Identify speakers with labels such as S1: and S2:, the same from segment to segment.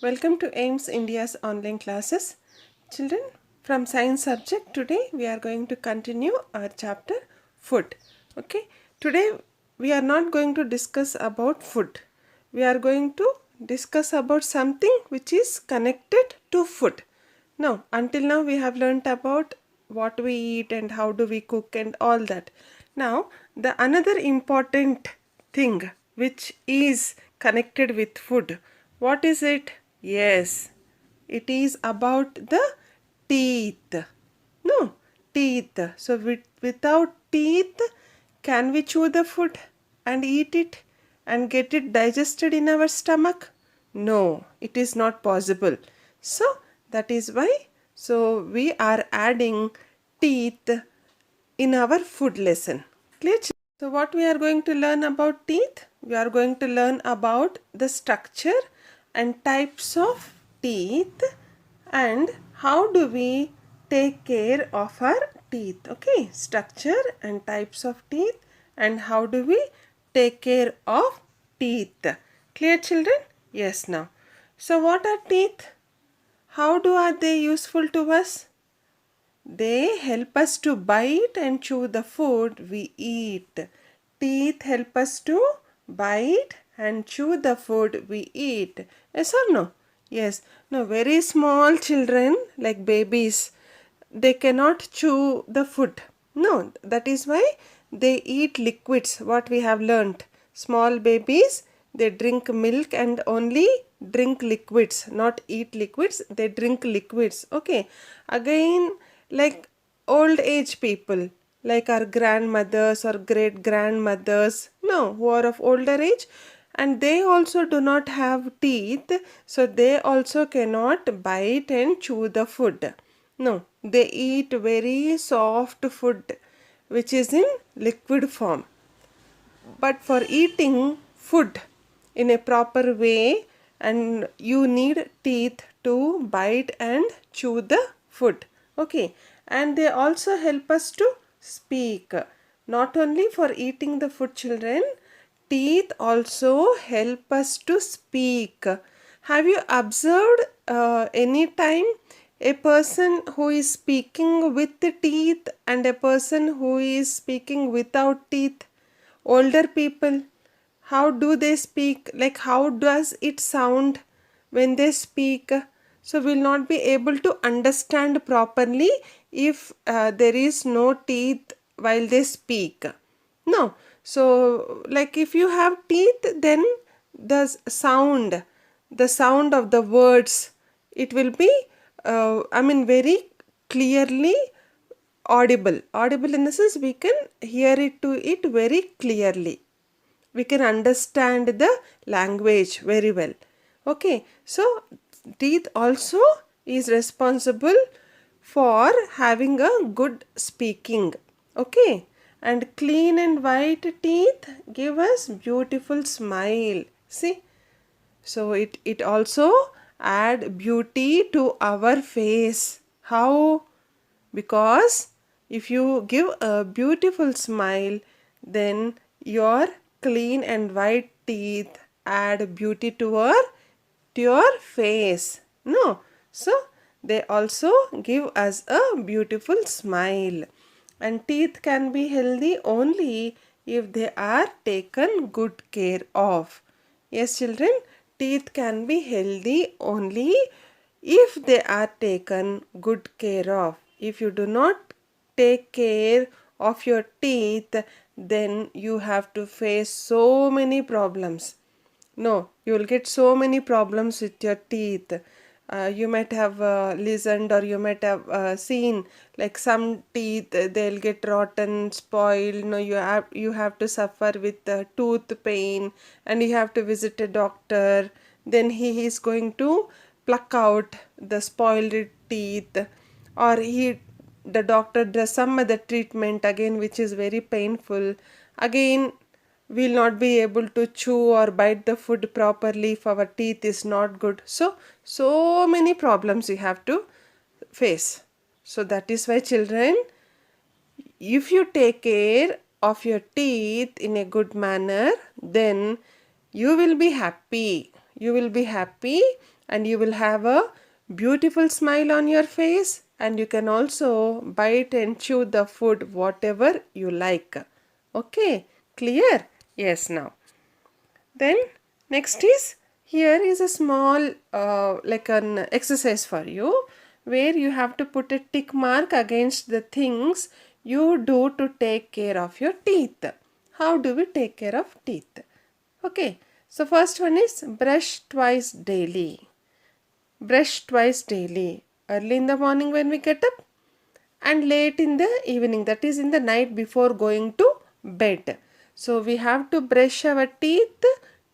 S1: Welcome to AIMS India's online classes. Children, from science subject, today we are going to continue our chapter food. Okay, today we are not going to discuss about food. We are going to discuss about something which is connected to food. Now, until now we have learnt about what we eat and how do we cook and all that. Now, the another important thing which is connected with food, what is it? Yes, it is about the teeth. No, teeth. So without teeth, can we chew the food and eat it and get it digested in our stomach? No, it is not possible. So that is why we are adding teeth in our food lesson. Clear? So what we are going to learn about teeth? We are going to learn about the structure and types of teeth and how do we take care of our teeth. Okay, structure and types of teeth and how do we take care of teeth. Clear, children? Yes, now. So what are teeth? How are they useful to us? They help us to bite and chew the food we eat. Teeth help us to bite and chew the food we eat. Yes or no? Yes. No, very small children like babies, they cannot chew the food. No, that is why they eat liquids, what we have learnt. Small babies, they drink milk and only drink liquids, not eat liquids, they drink liquids. Okay. Again, like old age people, like our grandmothers or great grandmothers, no, who are of older age, and they also do not have teeth, so they also cannot bite and chew the food. No, they eat very soft food which is in liquid form. But for eating food in a proper way, and you need teeth to bite and chew the food. Okay, and they also help us to speak. Not only for eating the food, children, teeth also help us to speak. Have you observed any time a person who is speaking with the teeth and a person who is speaking without teeth? Older people, how do they speak? Like, how does it sound when they speak? So we'll not be able to understand properly if there is no teeth while they speak. No. So like if you have teeth, then the sound of the words, it will be very clearly audible in the sense we can hear it very clearly, we can understand the language very well. Okay, so teeth also is responsible for having a good speaking. Okay, and clean and white teeth give us beautiful smile. See, so it also add beauty to our face. How? Because if you give a beautiful smile, then your clean and white teeth add beauty to your face. No, so they also give us a beautiful smile. And teeth can be healthy only if they are taken good care of. Yes, children, teeth can be healthy only if they are taken good care of. If you do not take care of your teeth, then you have to face so many problems. No, you will get so many problems with your teeth. You might have listened or you might have seen like some teeth, they'll get rotten, spoiled. No, you have to suffer with tooth pain and you have to visit a doctor. Then he is going to pluck out the spoiled teeth, or the doctor does some other treatment again which is very painful. Again, we'll not be able to chew or bite the food properly if our teeth is not good. So many problems you have to face. So that is why, children, if you take care of your teeth in a good manner, then you will be happy. you will be happy and you will have a beautiful smile on your face, and you can also bite and chew the food whatever you like. Okay, clear? Yes, now. Then next is, here is a small like an exercise for you, where you have to put a tick mark against the things you do to take care of your teeth. How do we take care of teeth? Okay, so first one is brush twice daily. Brush twice daily. Early in the morning when we get up, and late in the evening, that is in the night before going to bed. So we have to brush our teeth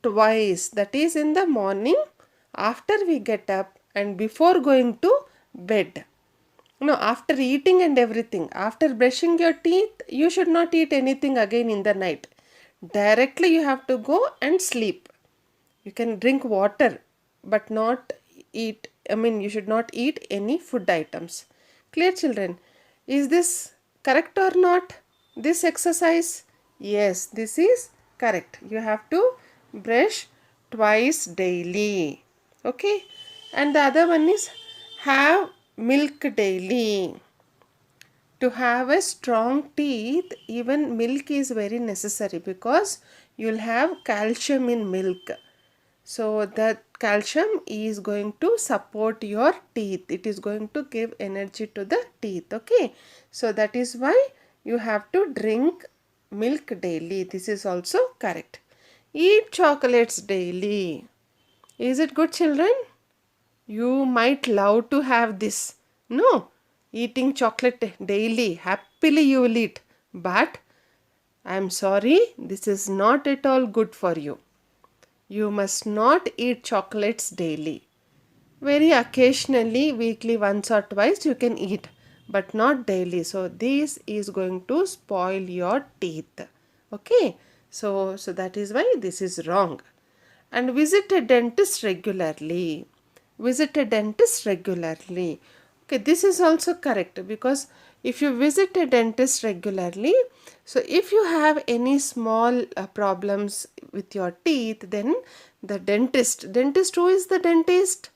S1: twice, that is in the morning after we get up and before going to bed. No, after eating and everything, after brushing your teeth, you should not eat anything again in the night. Directly you have to go and sleep. You can drink water but not eat, you should not eat any food items. Clear, children? Is this correct or not? This exercise? Yes, this is correct. You have to brush twice daily. Okay? And the other one is have milk daily. To have a strong teeth, even milk is very necessary, because you'll have calcium in milk. So that calcium is going to support your teeth. It is going to give energy to the teeth. Okay. So that is why you have to drink milk daily. This is also correct. Eat chocolates daily. Is it good, children? You might love to have this. No. Eating chocolate daily. Happily you will eat. But I am sorry, this is not at all good for you. You must not eat chocolates daily. Very occasionally, weekly once or twice you can eat, but not daily. So this is going to spoil your teeth. Okay. So that is why this is wrong. And visit a dentist regularly. Visit a dentist regularly. Okay, this is also correct, because if you visit a dentist regularly, so if you have any small problems with your teeth, then the dentist, who is the dentist?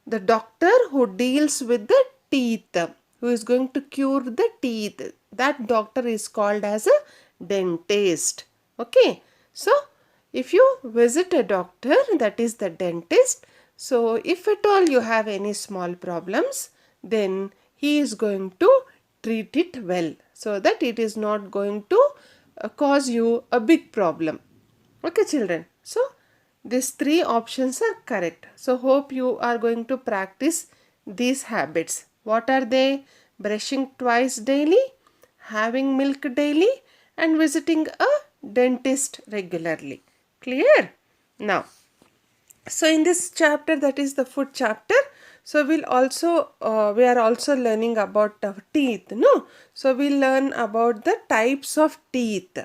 S1: The doctor who deals with the teeth, who is going to cure the teeth, that doctor is called as a dentist. Okay, so if you visit a doctor, that is the dentist, so if at all you have any small problems, then he is going to treat it well, so that it is not going to cause you a big problem. Okay, children. So these three options are correct. So hope you are going to practice these habits. What are they? Brushing twice daily, having milk daily, and visiting a dentist regularly. Clear? Now, so in this chapter, that is the food chapter, so we are also learning about teeth. No, so we'll learn about the types of teeth.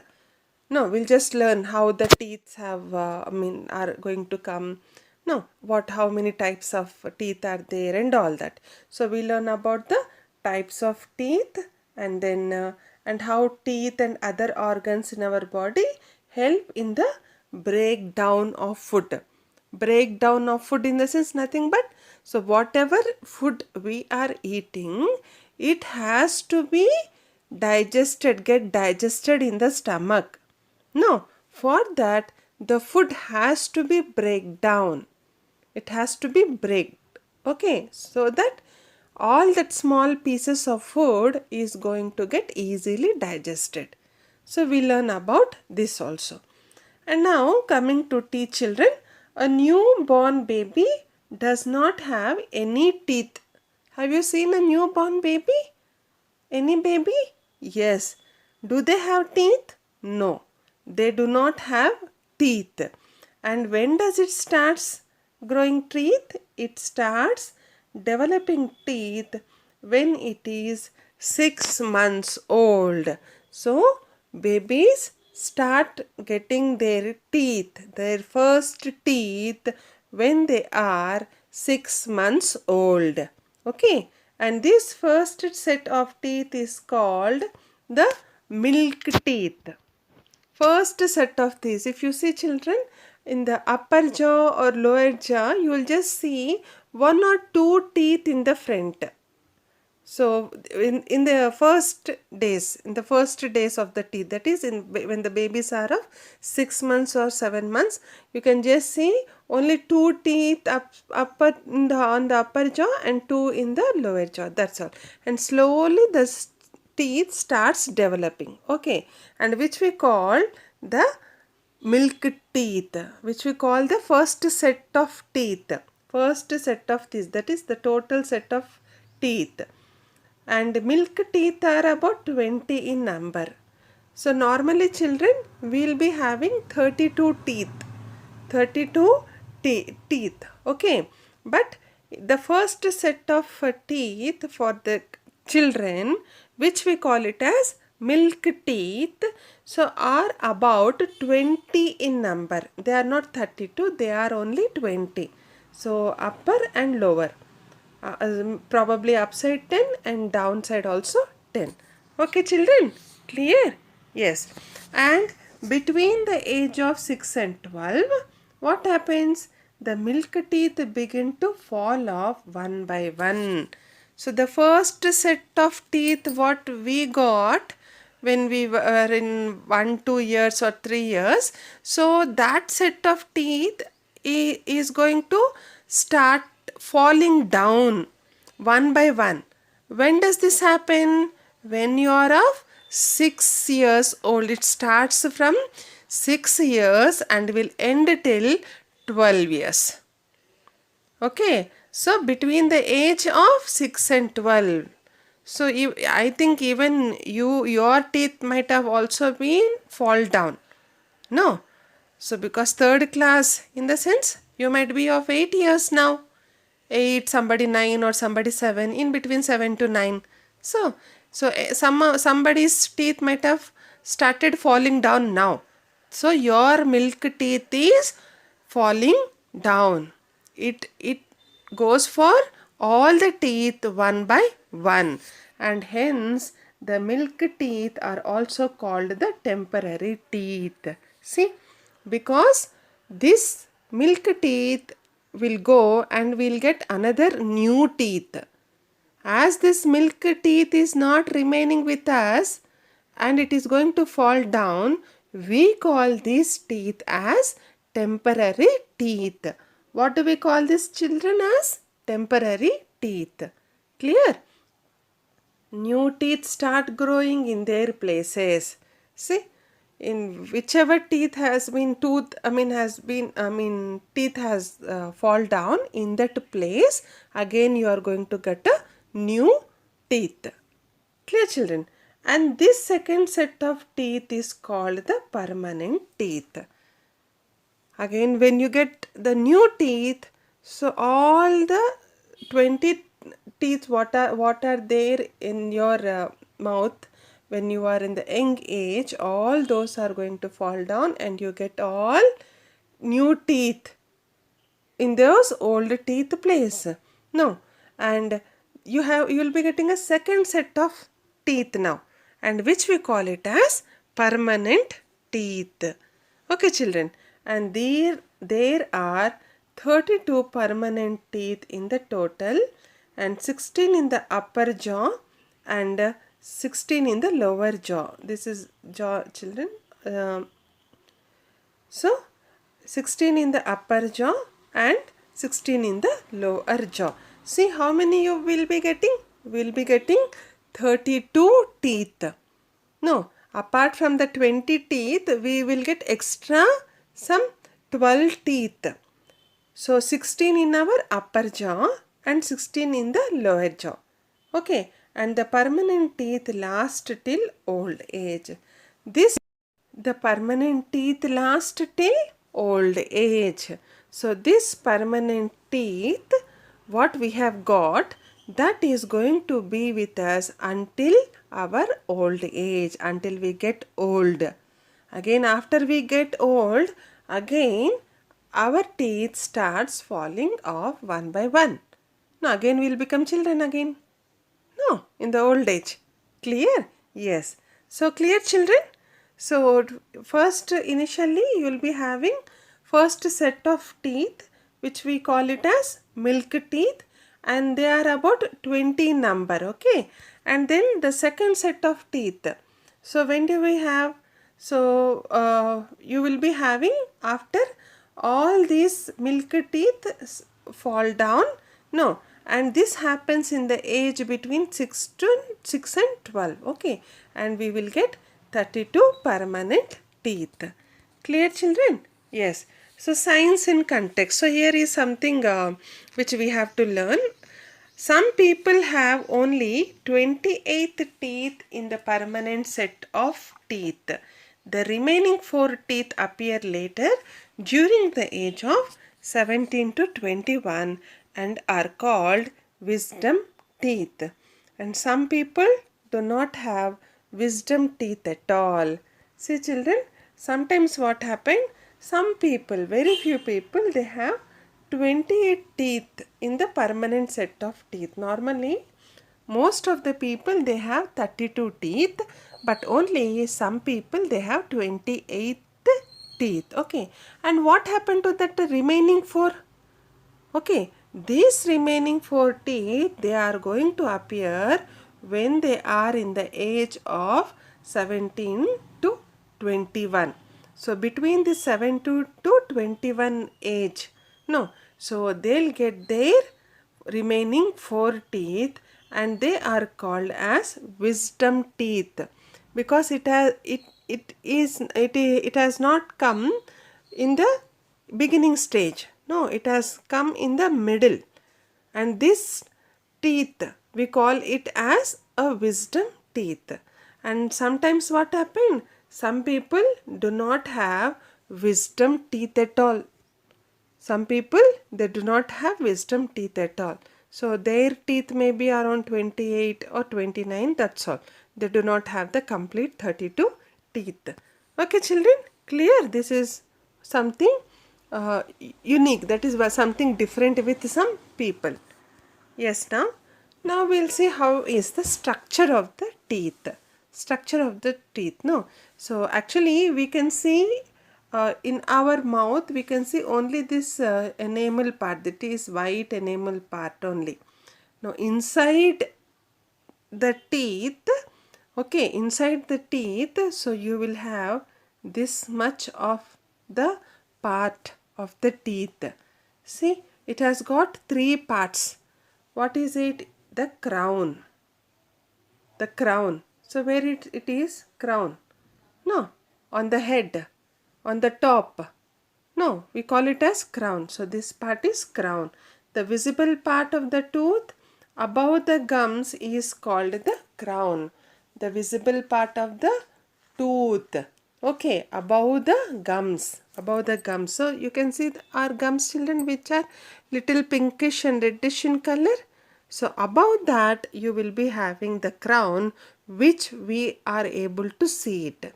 S1: No, we'll just learn how the teeth have are going to come. No, how many types of teeth are there and all that. So we learn about the types of teeth, and then and how teeth and other organs in our body help in the breakdown of food. Breakdown of food in the sense nothing but, so whatever food we are eating, it has to be get digested in the stomach. No, for that the food has to be break down. It has to be breaked. Okay, so that all that small pieces of food is going to get easily digested. So we learn about this also. And now coming to teeth, children, a newborn baby does not have any teeth. Have you seen a newborn baby? Any baby? Yes. Do they have teeth? No. They do not have teeth. And when does it starts growing teeth? It starts developing teeth when it is 6 months old. So babies start getting their teeth, their first teeth, when they are 6 months old. Okay, and this first set of teeth is called the milk teeth. First set of these, if you see, children, in the upper jaw or lower jaw, you will just see one or two teeth in the front. So in the first days, of the teeth, that is when the babies are of 6 months or 7 months, you can just see only two teeth on the upper jaw and two in the lower jaw. That's all. And slowly the teeth starts developing. Okay, and which we call the milk teeth, which we call the first set of teeth. First set of teeth, that is the total set of teeth. And milk teeth are about 20 in number. So normally children will be having 32 teeth. 32 teeth. Okay. But the first set of teeth for the children, which we call it as milk teeth, so are about 20 in number. They are not 32, they are only 20. So upper and lower. Probably upside 10 and downside also 10. Okay children, clear? Yes. And between the age of 6 and 12, what happens? The milk teeth begin to fall off one by one. So the first set of teeth what we got when we were in 1, 2 years or 3 years, so that set of teeth is going to start falling down one by one. When does this happen? When you are of 6 years old. It starts from 6 years and will end till 12 years. Okay, so between the age of 6 and 12. So I think even your teeth might have also been fall down. No. So because third class, in the sense you might be of 8 years now. 8, somebody 9 or somebody 7, in between 7 to 9. So somebody's teeth might have started falling down now. So your milk teeth is falling down. It goes for all the teeth one by one, and hence the milk teeth are also called the temporary teeth. See, because this milk teeth will go and we'll get another new teeth. As this milk teeth is not remaining with us and it is going to fall down, we call these teeth as temporary teeth. What do we call these children as? Temporary teeth. Clear? New teeth start growing in their places. See, in whichever teeth has been teeth has fall down, in that place again you are going to get a new teeth. Clear children? And this second set of teeth is called the permanent teeth. Again, when you get the new teeth, so all the 20 teeth what are there in your mouth when you are in the young age, all those are going to fall down and you get all new teeth in those old teeth place. No, and you will be getting a second set of teeth now, and which we call it as permanent teeth. Okay children, and there are 32 permanent teeth in the total, and 16 in the upper jaw and 16 in the lower jaw. This is jaw children. So 16 in the upper jaw and 16 in the lower jaw. See how many you will be getting? We will be getting 32 teeth. No, apart from the 20 teeth, we will get extra some 12 teeth. So 16 in our upper jaw and 16 in the lower jaw. Okay, and the permanent teeth last till old age. The permanent teeth last till old age. So this permanent teeth, what we have got, that is going to be with us until our old age, until we get old. Again, after we get old, again our teeth starts falling off one by one. Now again we will become children again. No, in the old age. Clear? Yes. So clear children? So first initially you will be having first set of teeth, which we call it as milk teeth, and they are about 20 number, okay. And then the second set of teeth. So when do we have? So you will be having after all these milk teeth fall down. No, and this happens in the age between 6 and 12, okay. And we will get 32 permanent teeth. Clear, children? Yes. So science in context. So here is something which we have to learn. Some people have only 28 teeth in the permanent set of teeth. The remaining 4 teeth appear later during the age of 17 to 21 and are called wisdom teeth. And some people do not have wisdom teeth at all. See, children, sometimes what happened? Some people, very few people, they have 28 teeth in the permanent set of teeth. Normally, most of the people they have 32 teeth, but only some people they have 28 teeth. Okay, and what happened to that remaining 4? Okay, these remaining 4 teeth they are going to appear when they are in the age of 17 to 21. So between the 17 to 21 age, no, so they'll get their remaining 4 teeth and they are called as wisdom teeth, because it has not come in the beginning stage. No, it has come in the middle. And this teeth, we call it as a wisdom teeth. And sometimes what happened? Some people do not have wisdom teeth at all. Some people, they do not have wisdom teeth at all. So their teeth may be around 28 or 29, that's all. They do not have the complete 32 teeth. Okay, children, clear? This is something unique. That is something different with some people. Yes, now we'll see how is the structure of the teeth. Structure of the teeth. No, so actually we can see in our mouth we can see only this enamel part. That is white enamel part only. Now inside the teeth, okay, inside the teeth, so you will have this much of the part of the teeth. See, it has got 3 parts. What is it? The crown. The crown. So where it is? Crown. No, on the head, on the top. No, we call it as crown. So this part is crown. The visible part of the tooth above the gums is called the crown. The visible part of the tooth. Okay, above the gums. Above the gums. So you can see our gums, children, which are little pinkish and reddish in color. So above that you will be having the crown, which we are able to see it.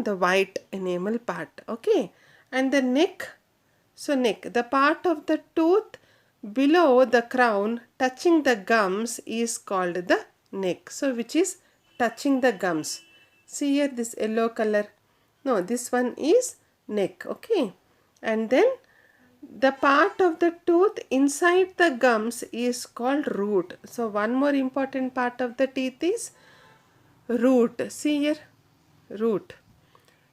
S1: The white enamel part. Okay, and the neck. So neck, the part of the tooth below the crown touching the gums is called the neck. So which is touching the gums. See here, this yellow color. No, this one is neck. Okay, and then the part of the tooth inside the gums is called root. So one more important part of the teeth is root. See here, root.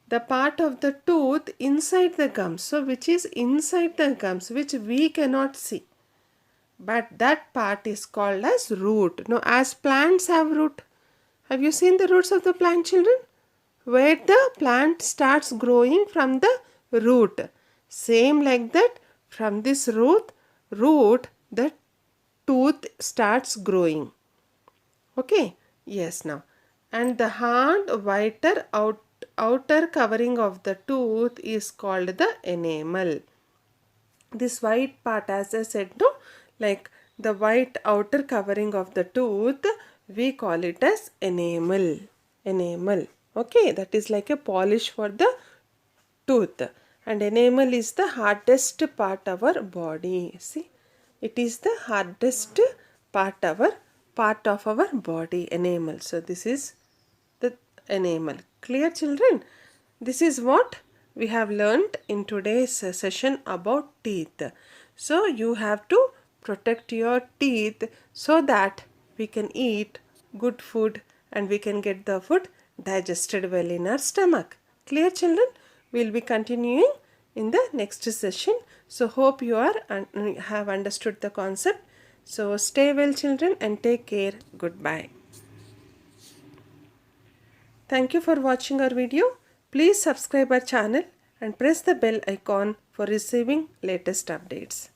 S1: The part of the tooth inside the gums. So which is inside the gums, which we cannot see. But that part is called as root. Now as plants have root. Have you seen the roots of the plant, children? Where the plant starts growing from the root. Same like that, from this root the tooth starts growing. Okay, yes, now. And the hard whiter outer covering of the tooth is called the enamel. This white part, as I said, no, like the white outer covering of the tooth, we call it as enamel. Enamel. Okay, that is like a polish for the tooth. And enamel is the hardest part of our body. See, it is the hardest part of our body, enamel. So this is the enamel. Clear, children? This is what we have learnt in today's session about teeth. So you have to protect your teeth so that we can eat good food and we can get the food digested well in our stomach. Clear, children? We'll be continuing in the next session. So hope you are have understood the concept. So stay well, children, and take care. Goodbye. Thank you for watching our video. Please subscribe our channel and press the bell icon for receiving latest updates.